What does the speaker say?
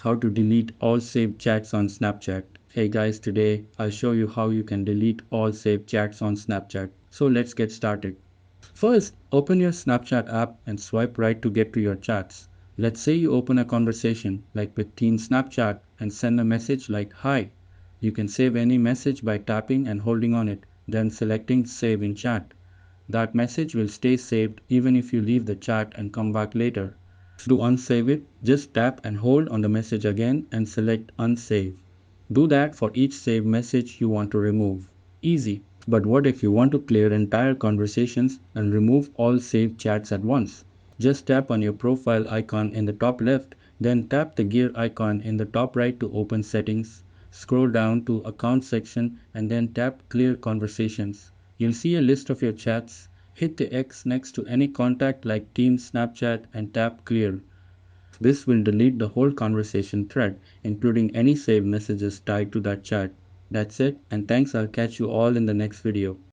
how to delete all saved chats on Snapchat. Hey guys, today I'll show you how you can delete all saved chats on Snapchat. So let's get started. First, open your Snapchat app and swipe right to get to your chats. Let's say you open a conversation like with Teen Snapchat and send a message like hi. You can save any message by tapping and holding on it, then selecting save in chat. That message will stay saved even if you leave the chat and come back later. To unsave it, just tap and hold on the message again and select unsave. Do that for each saved message you want to remove. Easy. But what if you want to clear entire conversations and remove all saved chats at once? Just tap on your profile icon in the top left, then tap the gear icon in the top right to open settings. Scroll down to account section and then tap clear conversations. You'll see a list of your chats. Hit the X next to any contact like Team Snapchat and tap clear. This will delete the whole conversation thread, including any saved messages tied to that chat. That's it, and thanks. I'll catch you all in the next video.